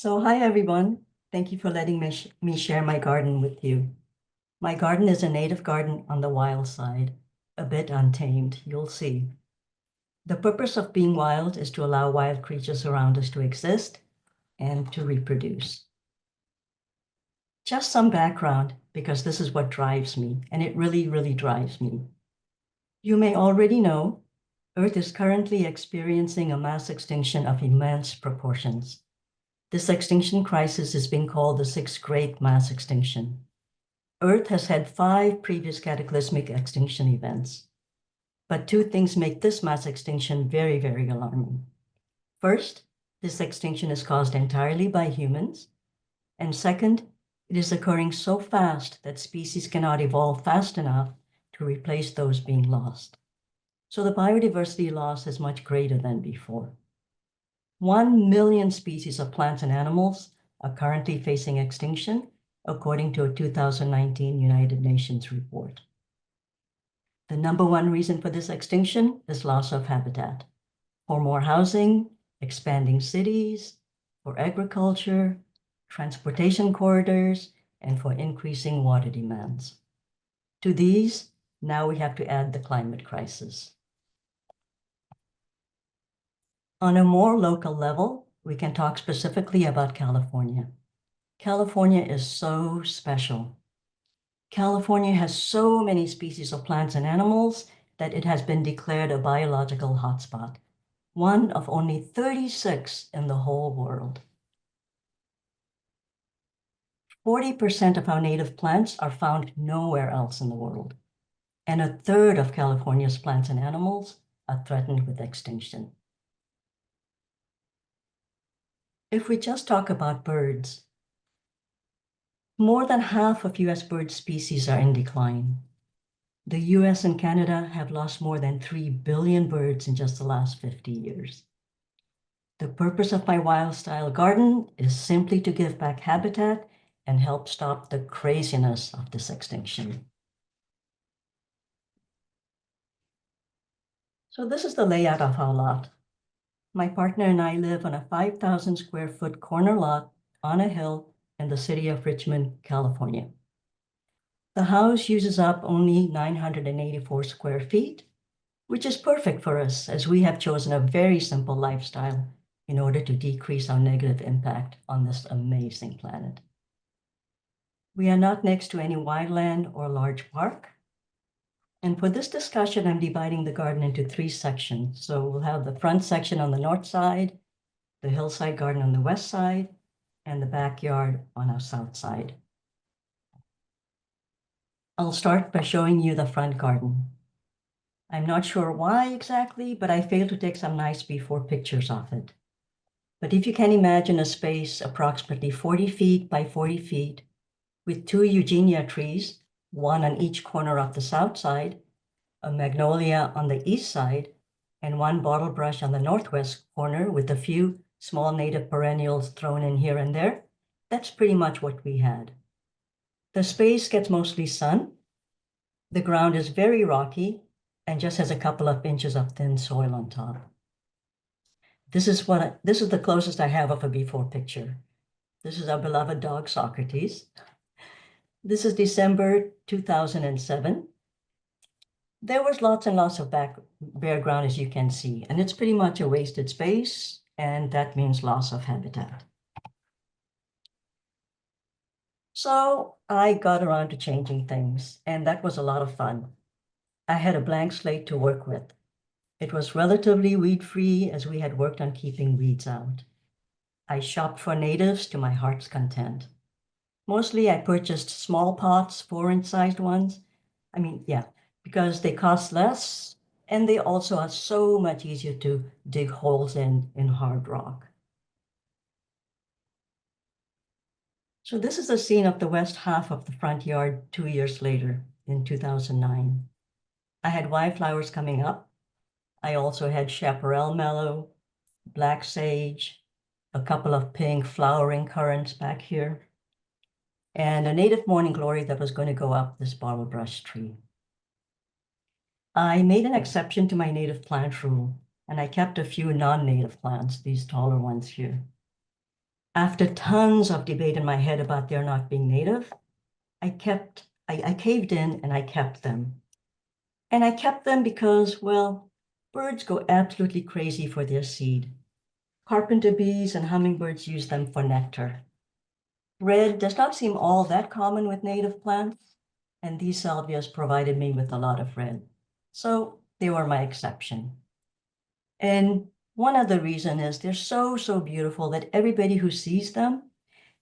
Hi everyone. Thank you for letting me share my garden with you. My garden is a native garden on the wild side, a bit untamed, you'll see. The purpose of being wild is to allow wild creatures around us to exist and to reproduce. Just some background, because this is what drives me, and it really, really drives me. You may already know, Earth is currently experiencing a mass extinction of immense proportions. This extinction crisis is being called the Sixth Great Mass Extinction. Earth has had 5 previous cataclysmic extinction events, but 2 things make this mass extinction very, very alarming. First, this extinction is caused entirely by humans, and second, it is occurring so fast that species cannot evolve fast enough to replace those being lost. So the biodiversity loss is much greater than before. 1 million species of plants and animals are currently facing extinction, according to a 2019 United Nations report. The number one reason for this extinction is loss of habitat. For more housing, expanding cities, for agriculture, transportation corridors, and for increasing water demands. To these, now we have to add the climate crisis. On a more local level, we can talk specifically about California. California is so special. California has so many species of plants and animals that it has been declared a biological hotspot, one of only 36 in the whole world. 40% of our native plants are found nowhere else in the world, and a third of California's plants and animals are threatened with extinction. If we just talk about birds, more than half of US bird species are in decline. The US and Canada have lost more than 3 billion birds in just the last 50 years. The purpose of my wild-style garden is simply to give back habitat and help stop the craziness of this extinction. So this is the layout of our lot. My partner and I live on a 5,000 square foot corner lot on a hill in the city of Richmond, California. The house uses up only 984 square feet, which is perfect for us as we have chosen a very simple lifestyle in order to decrease our negative impact on this amazing planet. We are not next to any wildland or large park. And for this discussion, I'm dividing the garden into 3 sections. So we'll have the front section on the north side, the hillside garden on the west side, and the backyard on our south side. I'll start by showing you the front garden. I'm not sure why exactly, but I failed to take some nice before pictures of it. But if you can imagine a space approximately 40 feet by 40 feet with 2 eugenia trees, one on each corner of the south side, a magnolia on the east side, and 1 bottle brush on the northwest corner with a few small native perennials thrown in here and there, that's pretty much what we had. The space gets mostly sun. The ground is very rocky and just has a couple of inches of thin soil on top. This is the closest I have of a before picture. This is our beloved dog Socrates. This is December 2007. There was lots and lots of bare ground, as you can see, and it's pretty much a wasted space, and that means loss of habitat. So I got around to changing things, and that was a lot of fun. I had a blank slate to work with. It was relatively weed-free as we had worked on keeping weeds out. I shopped for natives to my heart's content. Mostly I purchased small pots, 4-inch sized ones. Because they cost less and they also are so much easier to dig holes in hard rock. So this is a scene of the west half of the front yard 2 years later in 2009. I had wildflowers coming up. I also had chaparral mallow, black sage, a couple of pink flowering currants back here, and a native morning glory that was going to go up this bottle brush tree. I made an exception to my native plant rule, and I kept a few non-native plants, these taller ones here. After tons of debate in my head about their not being native, I caved in and I kept them. And I kept them because, well, birds go absolutely crazy for their seed. Carpenter bees and hummingbirds use them for nectar. Red does not seem all that common with native plants, and these salvias provided me with a lot of red. So they were my exception. And one other reason is they're so, so beautiful that everybody who sees them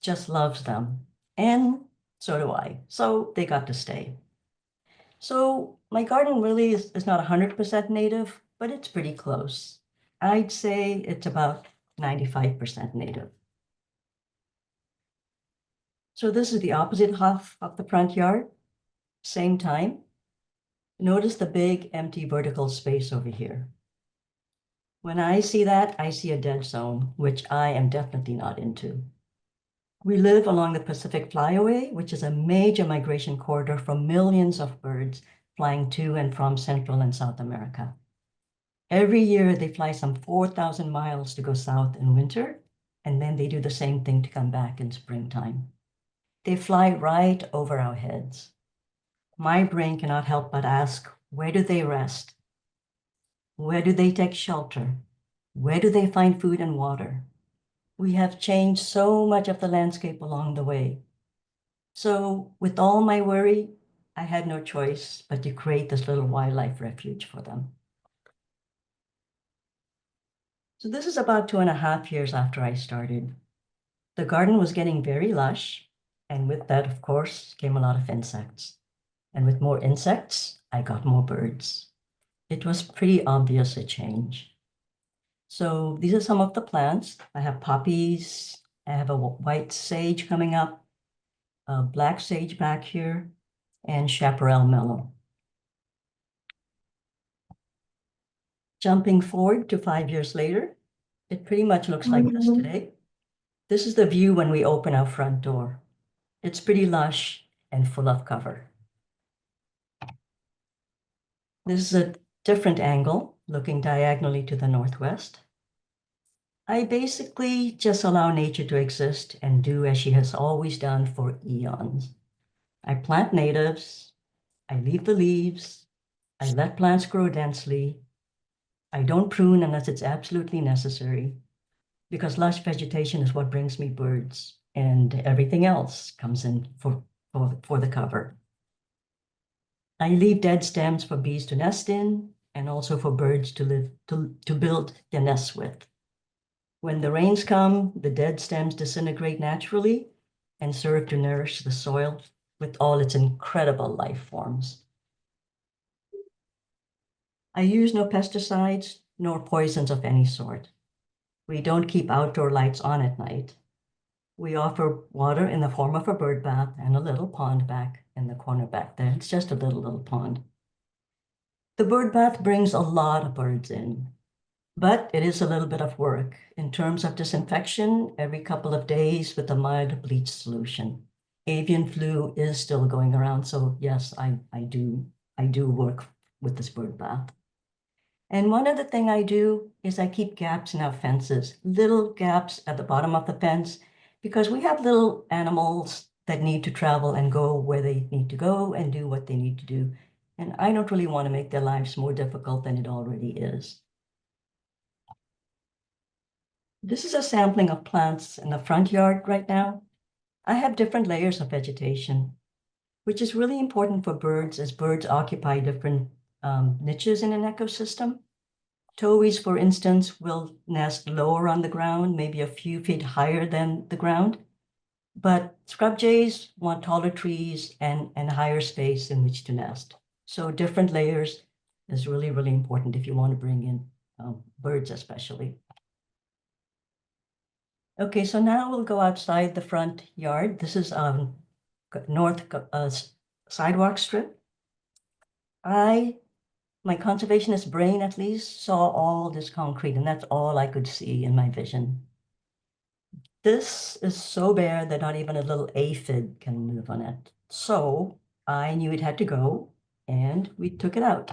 just loves them. And so do I. So they got to stay. So my garden really is not 100% native, but it's pretty close. I'd say it's about 95% native. So this is the opposite half of the front yard, same time. Notice the big empty vertical space over here. When I see that, I see a dead zone, which I am definitely not into. We live along the Pacific Flyaway, which is a major migration corridor for millions of birds flying to and from Central and South America. Every year, they fly some 4,000 miles to go south in winter, and then they do the same thing to come back in springtime. They fly right over our heads. My brain cannot help but ask, where do they rest? Where do they take shelter? Where do they find food and water? We have changed so much of the landscape along the way. So with all my worry, I had no choice but to create this little wildlife refuge for them. So this is about 2.5 years after I started. The garden was getting very lush, and with that, of course, came a lot of insects. And with more insects, I got more birds. It was pretty obvious a change. So these are some of the plants. I have poppies, I have a white sage coming up, a black sage back here, and chaparral mellow. Jumping forward to 5 years later, it pretty much looks like this today. This is the view when we open our front door. It's pretty lush and full of cover. This is a different angle, looking diagonally to the northwest. I basically just allow nature to exist and do as she has always done for eons. I plant natives, I leave the leaves, I let plants grow densely, I don't prune unless it's absolutely necessary, because lush vegetation is what brings me birds, and everything else comes in for the cover. I leave dead stems for bees to nest in, and also for birds to build their nests with. When the rains come, the dead stems disintegrate naturally and serve to nourish the soil with all its incredible life forms. I use no pesticides nor poisons of any sort. We don't keep outdoor lights on at night. We offer water in the form of a bird bath and a little pond back in the corner back there. It's just a little pond. The bird bath brings a lot of birds in, but it is a little bit of work in terms of disinfection every couple of days with a mild bleach solution. Avian flu is still going around, so yes, I do work with this bird bath. And one other thing I do is I keep gaps in our fences, little gaps at the bottom of the fence, because we have little animals that need to travel and go where they need to go and do what they need to do. And I don't really want to make their lives more difficult than it already is. This is a sampling of plants in the front yard right now. I have different layers of vegetation, which is really important for birds as birds occupy different niches in an ecosystem. Towhees, for instance, will nest lower on the ground, maybe a few feet higher than the ground. But scrub jays want taller trees and higher space in which to nest. So different layers is really, really important if you want to bring in birds especially. Okay, so now we'll go outside the front yard. This is north sidewalk strip. My conservationist brain at least saw all this concrete, and that's all I could see in my vision. This is so bare that not even a little aphid can live on it. So I knew it had to go, and we took it out.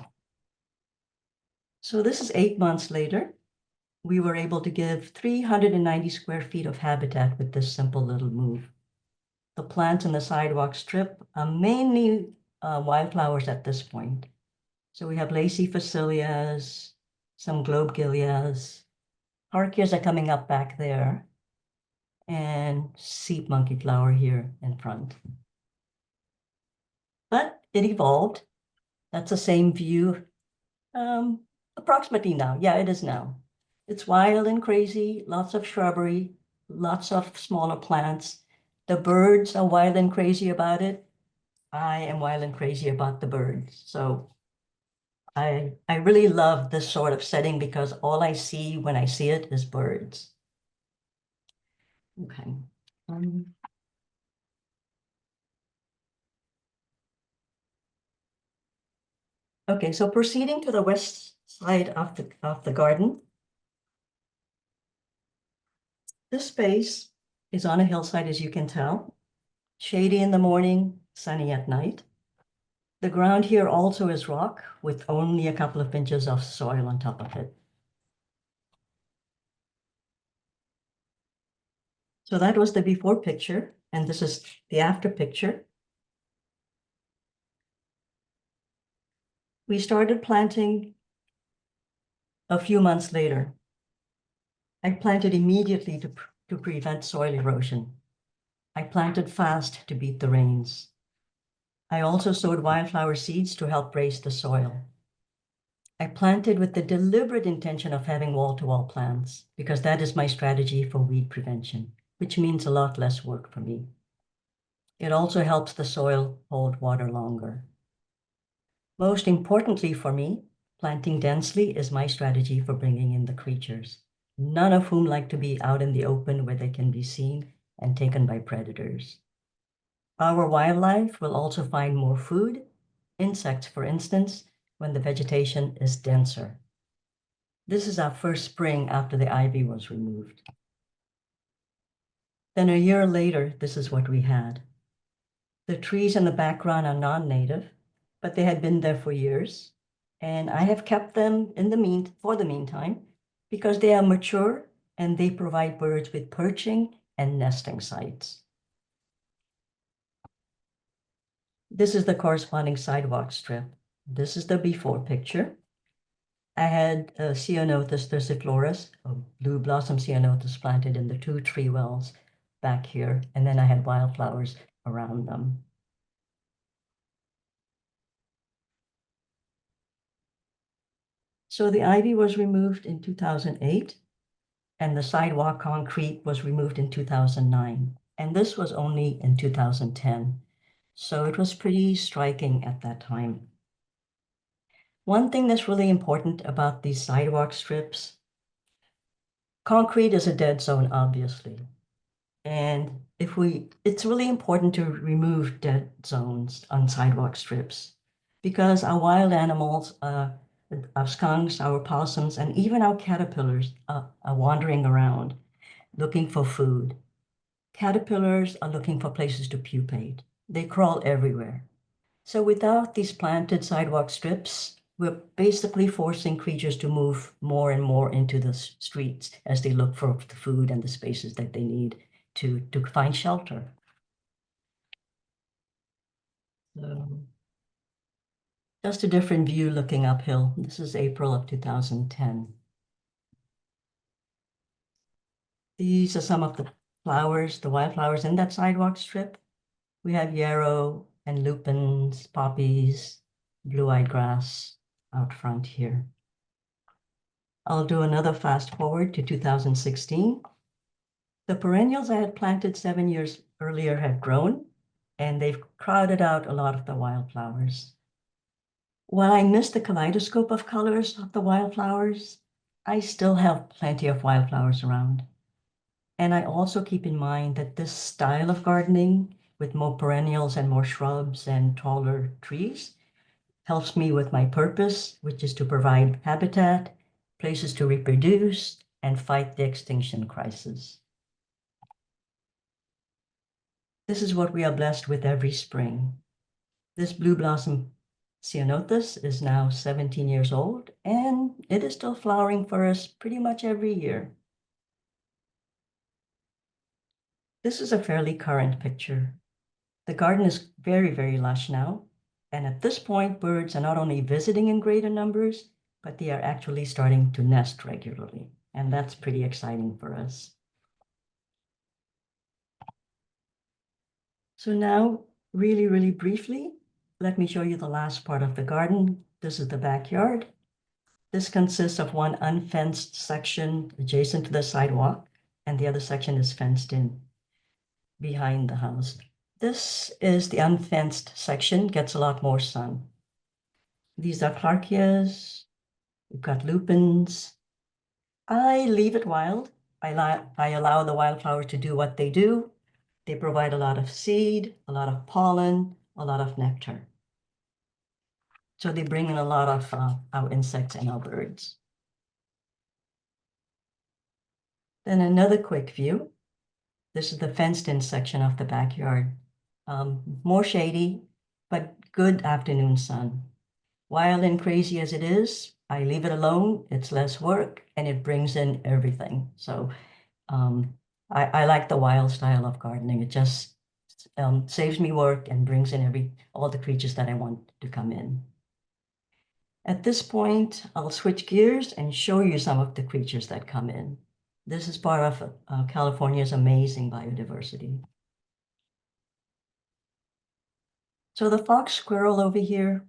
So this is 8 months later. we were able to give 390 square feet of habitat with this simple little move. The plants in the sidewalk strip are mainly wildflowers at this point. So we have lacy phacilias, some globigilias, harkias are coming up back there, and seep monkey flower here in front. But it evolved. That's the same view, approximately now. Yeah, it is now. It's wild and crazy, lots of shrubbery, lots of smaller plants. The birds are wild and crazy about it. I am wild and crazy about the birds. So I really love this sort of setting because all I see when I see it is birds. Okay. Um, okay, so proceeding to the west side of the garden, this space is on a hillside, as you can tell, shady in the morning, sunny at night. The ground here also is rock with only a couple of inches of soil on top of it. So that was the before picture, and this is the after picture. We started planting a few months later. I planted immediately to prevent soil erosion. I planted fast to beat the rains. I also sowed wildflower seeds to help brace the soil. I planted with the deliberate intention of having wall-to-wall plants because that is my strategy for weed prevention, which means a lot less work for me. It also helps the soil hold water longer. Most importantly for me, planting densely is my strategy for bringing in the creatures, none of whom like to be out in the open where they can be seen and taken by predators. Our wildlife will also find more food, insects, for instance, when the vegetation is denser. This is our first spring after the ivy was removed. Then a year later, this is what we had. The trees in the background are non-native, but they had been there for years. And I have kept them for the meantime, because they are mature and they provide birds with perching and nesting sites. This is the corresponding sidewalk strip. This is the before picture. I had Ceanothus thyrsiiflorus, blue blossom ceanothus, planted in the 2 tree wells back here, and then I had wildflowers around them. So the ivy was removed in 2008, and the sidewalk concrete was removed in 2009, and this was only in 2010. So it was pretty striking at that time. One thing that's really important about these sidewalk strips, concrete is a dead zone, obviously. And it's really important to remove dead zones on sidewalk strips because our wild animals, our skunks, our possums, and even our caterpillars are wandering around looking for food. Caterpillars are looking for places to pupate. They crawl everywhere. So without these planted sidewalk strips, we're basically forcing creatures to move more and more into the streets as they look for the food and the spaces that they need to find shelter. So just a different view looking uphill. This is April of 2010. These are some of the flowers, the wildflowers in that sidewalk strip. We have yarrow and lupins, poppies, blue-eyed grass out front here. I'll do another fast forward to 2016. The perennials I had planted 7 years earlier have grown, and they've crowded out a lot of the wildflowers. While I miss the kaleidoscope of colors of the wildflowers, I still have plenty of wildflowers around. And I also keep in mind that this style of gardening with more perennials and more shrubs and taller trees helps me with my purpose, which is to provide habitat, places to reproduce, and fight the extinction crisis. This is what we are blessed with every spring. This blue blossom Ceanothus is now 17 years old, and it is still flowering for us pretty much every year. This is a fairly current picture. The garden is very, very lush now, and at this point, birds are not only visiting in greater numbers, but they are actually starting to nest regularly, and that's pretty exciting for us. So now, really, really briefly, let me show you the last part of the garden. This is the backyard. This consists of one unfenced section adjacent to the sidewalk, and the other section is fenced in behind the house. This is the unfenced section, gets a lot more sun. These are clarkias, we've got lupins. I leave it wild. I allow the wildflowers to do what they do. They provide a lot of seed, a lot of pollen, a lot of nectar. So they bring in a lot of our insects and our birds. Then another quick view. This is the fenced-in section of the backyard. More shady, but good afternoon sun. Wild and crazy as it is, I leave it alone. It's less work, and it brings in everything. So I like the wild style of gardening. It just saves me work and brings in all the creatures that I want to come in. At this point, I'll switch gears and show you some of the creatures that come in. This is part of California's amazing biodiversity. So the fox squirrel over here,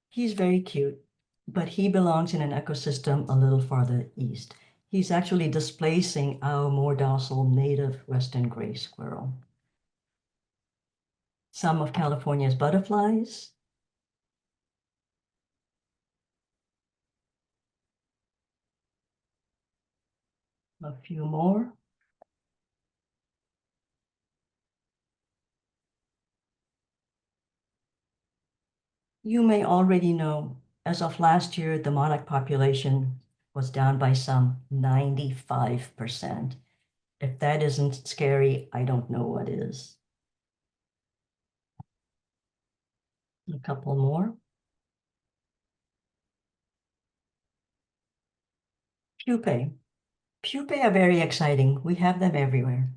he's very cute, but he belongs in an ecosystem a little farther east. He's actually displacing our more docile native western gray squirrel. Some of California's butterflies. A few more. You may already know, as of last year, the monarch population was down by some 95%. If that isn't scary, I don't know what is. A couple more. Pupae. Pupae are very exciting. We have them everywhere.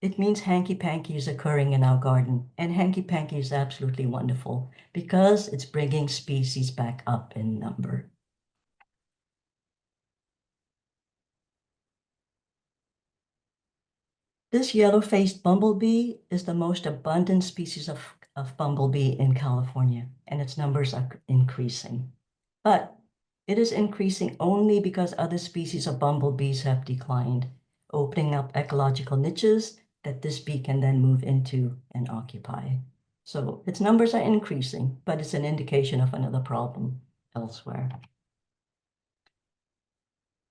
It means hanky-panky is occurring in our garden, and hanky-panky is absolutely wonderful because it's bringing species back up in number. This yellow-faced bumblebee is the most abundant species of bumblebee in California, and its numbers are increasing. But it is increasing only because other species of bumblebees have declined, opening up ecological niches that this bee can then move into and occupy. So its numbers are increasing, but it's an indication of another problem elsewhere.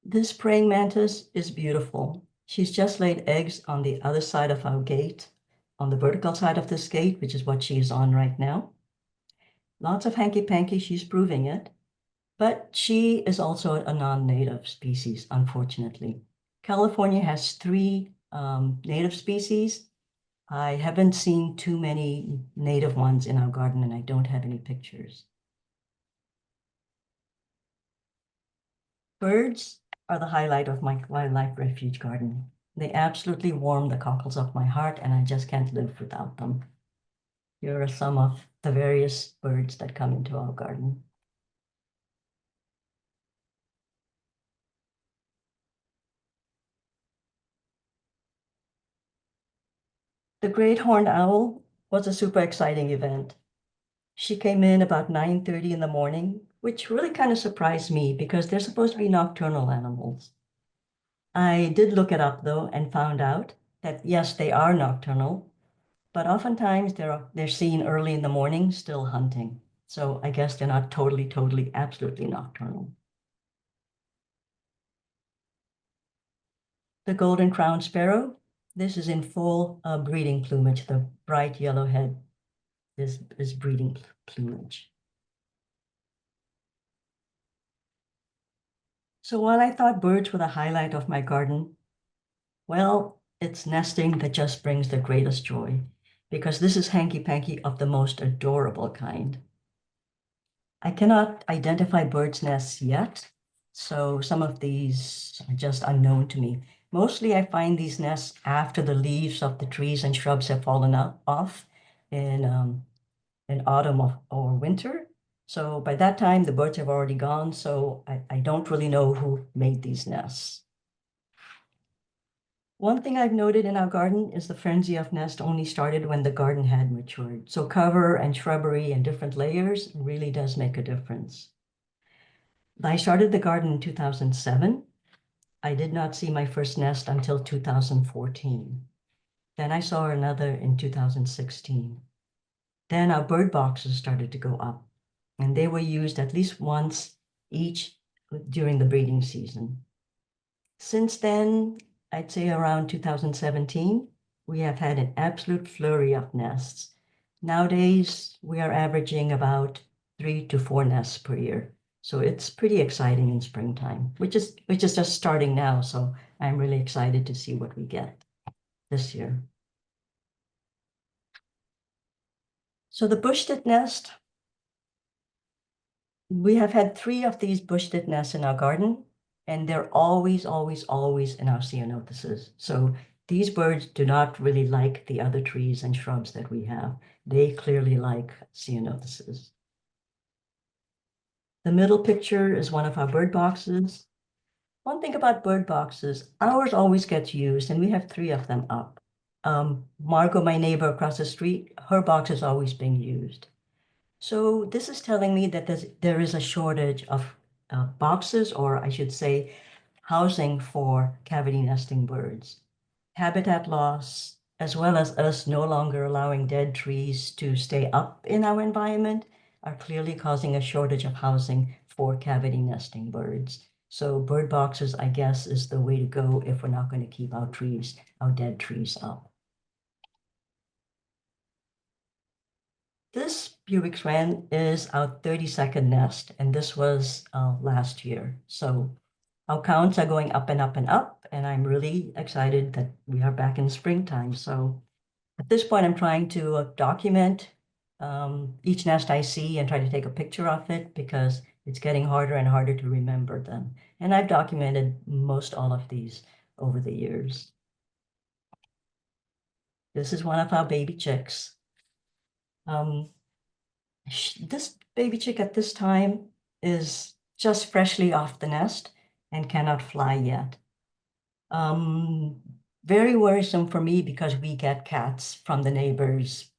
This praying mantis is beautiful. She's just laid eggs on the other side of our gate, on the vertical side of this gate, which is what she's on right now. Lots of hanky-panky, she's proving it. But she is also a non-native species, unfortunately. California has three native species. I haven't seen too many native ones in our garden, and I don't have any pictures. Birds are the highlight of my wildlife refuge garden. They absolutely warm the cockles of my heart, and I just can't live without them. Here are some of the various birds that come into our garden. The great horned owl was a super exciting event. She came in about 9:30 in the morning, which really kind of surprised me because they're supposed to be nocturnal animals. I did look it up though and found out that yes, they are nocturnal, but oftentimes they're seen early in the morning still hunting. So I guess they're not totally, absolutely nocturnal. The golden crowned sparrow, this is in full breeding plumage. The bright yellow head is breeding plumage. So while I thought birds were the highlight of my garden, well, it's nesting that just brings the greatest joy because this is hanky-panky of the most adorable kind. I cannot identify birds' nests yet, so some of these are just unknown to me. Mostly I find these nests after the leaves of the trees and shrubs have fallen off in autumn or winter. So by that time, the birds have already gone, so I don't really know who made these nests. One thing I've noted in our garden is the frenzy of nest only started when the garden had matured. So cover and shrubbery and different layers really does make a difference. I started the garden in 2007. I did not see my first nest until 2014. Then I saw another in 2016. Then our bird boxes started to go up, and they were used at least once each during the breeding season. Since then, I'd say around 2017, we have had an absolute flurry of nests. Nowadays, we are averaging about 3 to 4 nests per year. So it's pretty exciting in springtime, which is just starting now. So I'm really excited to see what we get this year. So the bush tit nest, we have had 3 of these bush tit nests in our garden, and they're always, always, always in our ceanothus. So these birds do not really like the other trees and shrubs that we have. They clearly like ceanothus. The middle picture is one of our bird boxes. One thing about bird boxes, ours always gets used, and we have 3 of them up. Margot, my neighbor across the street, her box is always being used. So this is telling me that there is a shortage of boxes, or I should say, housing for cavity nesting birds. Habitat loss, as well as us no longer allowing dead trees to stay up in our environment, are clearly causing a shortage of housing for cavity nesting birds. So bird boxes, I guess, is the way to go if we're not going to keep our dead trees up. This pubic swan is our 32nd nest, and this was last year. So our counts are going up and up and up, and I'm really excited that we are back in springtime. So at this point, I'm trying to document each nest I see and try to take a picture of it because it's getting harder and harder to remember them. And I've documented most all of these over the years. This is one of our baby chicks. Um, this baby chick at this time is just freshly off the nest and cannot fly yet. Um, Very worrisome for me because we get cats from the neighbors'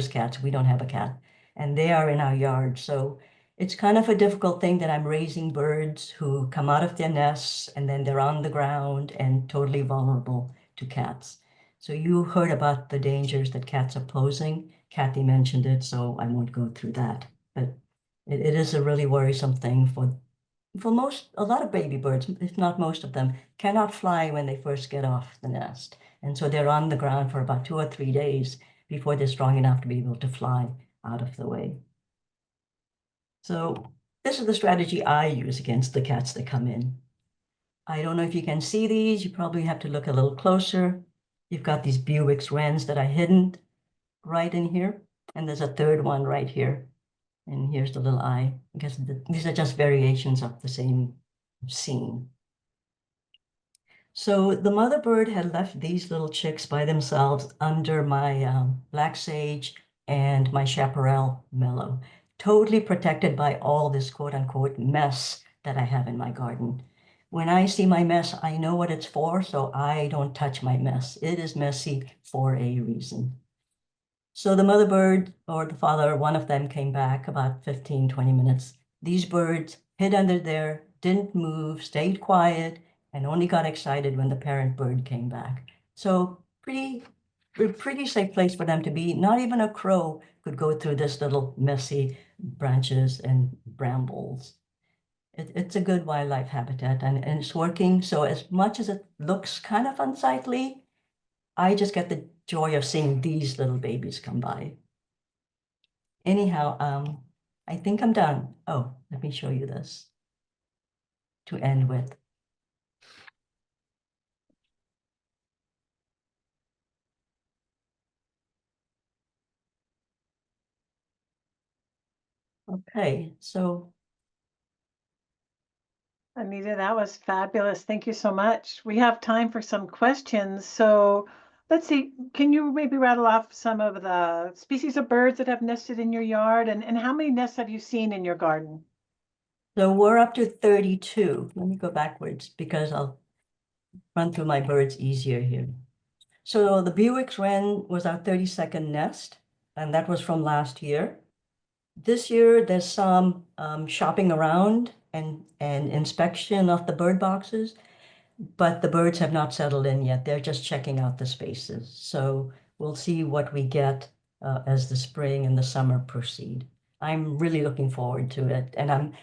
cats. We don't have a cat, and they are in our yard. So it's kind of a difficult thing that I'm raising birds who come out of their nests and then they're on the ground and totally vulnerable to cats. So you heard about the dangers that cats are posing. Kathy mentioned it, so I won't go through that. But it is a really worrisome thing for a lot of baby birds, if not most of them, cannot fly when they first get off the nest. And so they're on the ground for about 2 or 3 days before they're strong enough to be able to fly out of the way. So this is the strategy I use against the cats that come in. I don't know if you can see these. You probably have to look a little closer. You've got these Buick's wrens that are hidden right in here. And there's a third one right here. And here's the little eye. I guess these are just variations of the same scene. So the mother bird had left these little chicks by themselves under my black sage and my chaparral mellow, totally protected by all this quote unquote mess that I have in my garden. When I see my mess, I know what it's for, so I don't touch my mess. It is messy for a reason. So the mother bird or the father, one of them came back about 15, 20 minutes. These birds hid under there, didn't move, stayed quiet, and only got excited when the parent bird came back. So pretty safe place for them to be. Not even a crow could go through this little messy branches and brambles. It's a good wildlife habitat and it's working. So as much as it looks kind of unsightly, I just get the joy of seeing these little babies come by. Anyhow, I think I'm done. Oh, let me show you this to end with. Okay, so Anita, that was fabulous. Thank you so much. We have time for some questions. So let's see, can you maybe rattle off some of the species of birds that have nested in your yard and how many nests have you seen in your garden? we're up to 32. Let me go backwards because I'll run through my birds easier here. So the Bewick's wren was our 32nd nest, and that was from last year. This year, there's some shopping around and inspection of the bird boxes, but the birds have not settled in yet. They're just checking out the spaces. So we'll see what we get as the spring and the summer proceed. I'm really looking forward to it, and I'm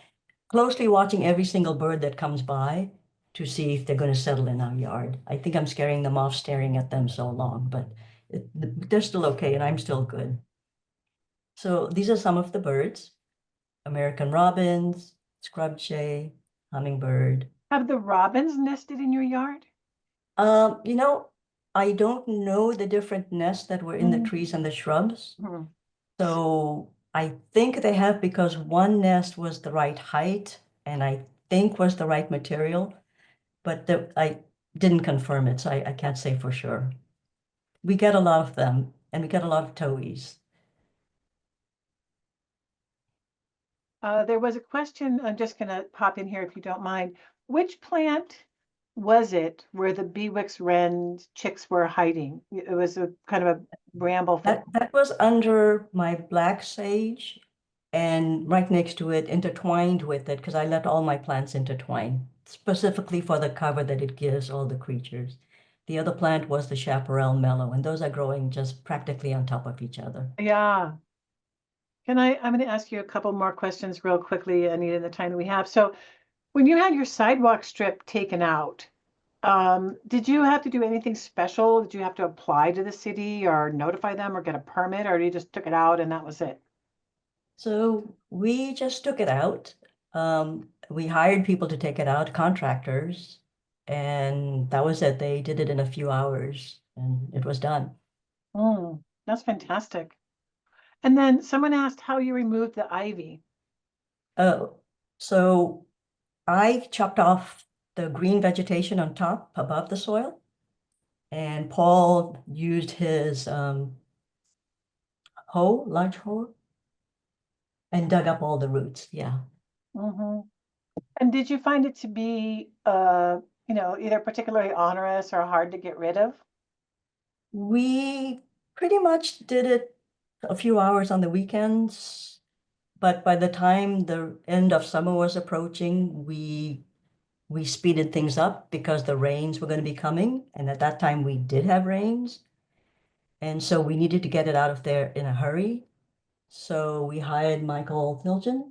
closely watching every single bird that comes by to see if they're going to settle in our yard. I think I'm scaring them off staring at them so long, but they're still okay, and I'm still good. So these are some of the birds: American robins, scrub jay, hummingbird. Have the robins nested in your yard? You know, I don't know the different nests that were in the trees and the shrubs. Mhm. So I think they have because one nest was the right height and I think was the right material, but I didn't confirm it, so I can't say for sure. We get a lot of them and we get a lot of towies. There was a question, I'm just going to pop in here if you don't mind. Which plant was it where the Bewick's wren chicks were hiding? It was a kind of a bramble thick. That was under my black sage and right next to it, intertwined with it, because I let all my plants intertwine, specifically for the cover that it gives all the creatures. The other plant was the chaparral mellow, and those are growing just practically on top of each other. Yeah. I'm going to ask you a couple more questions real quickly, Anita, in the time that we have. So when you had your sidewalk strip taken out, did you have to do anything special? Did you have to apply to the city or notify them or get a permit, or you just took it out and that was it? So we just took it out. We hired people to take it out, contractors, and that was it. They did it in a few hours and it was done. That's fantastic. And then someone asked how you removed the ivy. Oh, so I chopped off the green vegetation on top above the soil, and Paul used his hoe, large hoe, and dug up all the roots. Yeah. Hmm. And did you find it to be, either particularly onerous or hard to get rid of? We pretty much did it a few hours on the weekends, but by the time the end of summer was approaching, we speeded things up because the rains were going to be coming, and at that time we did have rains, and so we needed to get it out of there in a hurry. So we hired Michael Filgen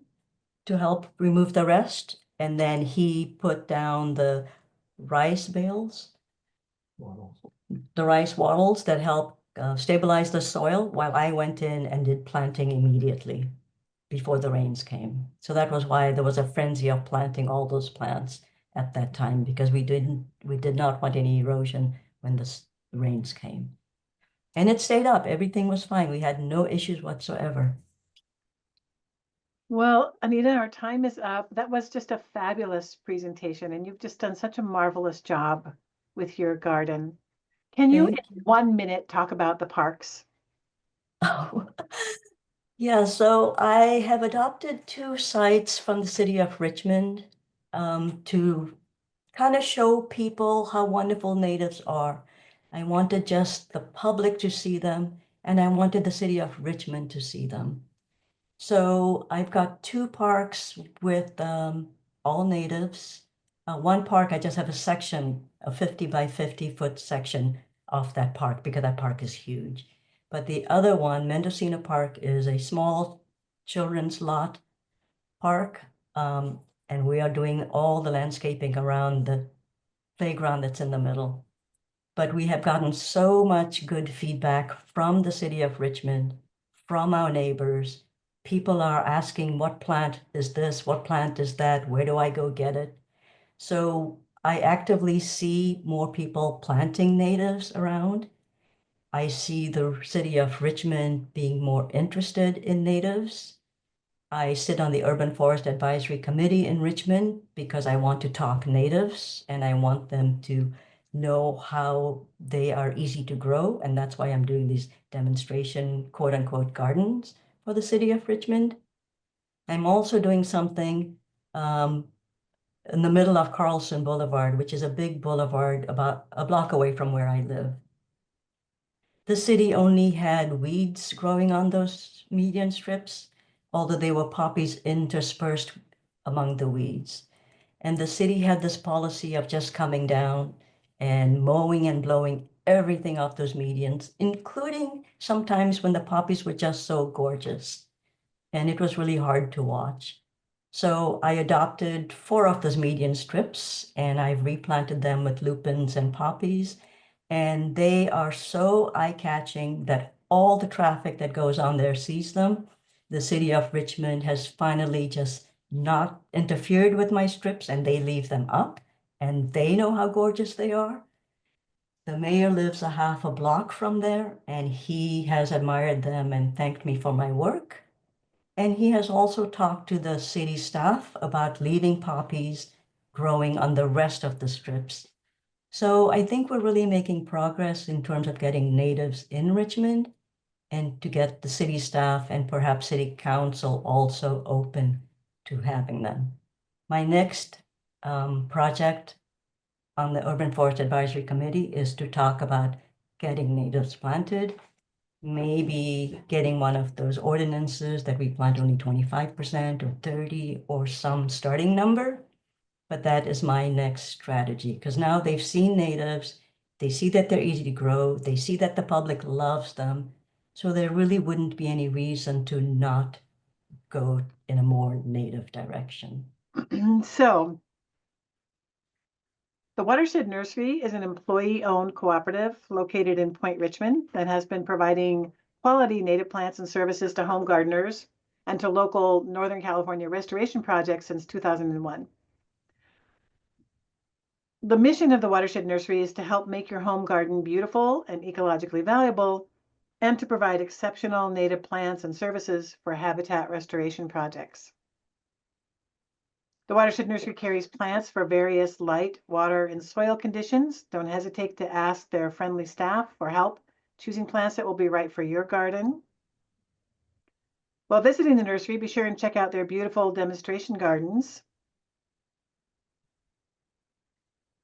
to help remove the rest, and then he put down the rice bales, the rice wattles that help stabilize the soil, while I went in and did planting immediately before the rains came. So that was why there was a frenzy of planting all those plants at that time because we did not want any erosion when the rains came. And it stayed up. Everything was fine. We had no issues whatsoever. Well, Anita, our time is up. That was just a fabulous presentation, and you've just done such a marvelous job with your garden. Can you, in Thank you. 1 minute, talk about the parks? Oh, yeah, so I have adopted two sites from the city of Richmond to kind of show people how wonderful natives are. I wanted just the public to see them, and I wanted the city of Richmond to see them. So I've got two parks with all natives. One park, I just have a section, a 50 by 50-foot section of that park because that park is huge. But the other one, Mendocino Park, is a small children's lot park. And we are doing all the landscaping around the playground that's in the middle. But we have gotten so much good feedback from the city of Richmond, from our neighbors. People are asking, what plant is this? What plant is that? Where do I go get it? So I actively see more people planting natives around. I see the city of Richmond being more interested in natives. I sit on the Urban Forest Advisory Committee in Richmond because I want to talk natives and I want them to know how they are easy to grow. And that's why I'm doing these demonstration, quote unquote, gardens for the city of Richmond. I'm also doing something in the middle of Carlson Boulevard, which is a big boulevard about a block away from where I live. The city only had weeds growing on those median strips, although they were poppies interspersed among the weeds. And the city had this policy of just coming down and mowing and blowing everything off those medians, including sometimes when the poppies were just so gorgeous. And it was really hard to watch. So I adopted 4 of those median strips and I've replanted them with lupins and poppies. And they are so eye-catching that all the traffic that goes on there sees them. The city of Richmond has finally just not interfered with my strips and they leave them up and they know how gorgeous they are. The mayor lives a half a block from there and he has admired them and thanked me for my work. And he has also talked to the city staff about leaving poppies growing on the rest of the strips. So I think we're really making progress in terms of getting natives in Richmond and to get the city staff and perhaps city council also open to having them. My next project on the Urban Forest Advisory Committee is to talk about getting natives planted, maybe getting one of those ordinances that we plant only 25% or 30 or some starting number. But that is my next strategy because now they've seen natives, they see that they're easy to grow, they see that the public loves them. So there really wouldn't be any reason to not go in a more native direction. So the Watershed Nursery is an employee-owned cooperative located in Point Richmond that has been providing quality native plants and services to home gardeners and to local Northern California restoration projects since 2001. The mission of the Watershed Nursery is to help make your home garden beautiful and ecologically valuable and to provide exceptional native plants and services for habitat restoration projects. The Watershed Nursery carries plants for various light, water, and soil conditions. Don't hesitate to ask their friendly staff for help choosing plants that will be right for your garden. While visiting the nursery, be sure and check out their beautiful demonstration gardens.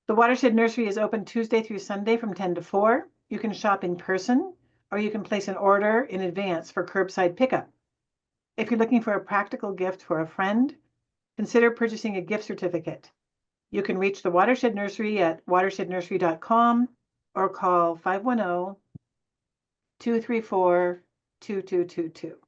The Watershed Nursery is open Tuesday through Sunday from 10 to 4. You can shop in person or you can place an order in advance for curbside pickup. If you're looking for a practical gift for a friend, consider purchasing a gift certificate. You can reach the Watershed Nursery at watershednursery.com or call 510-234-2222.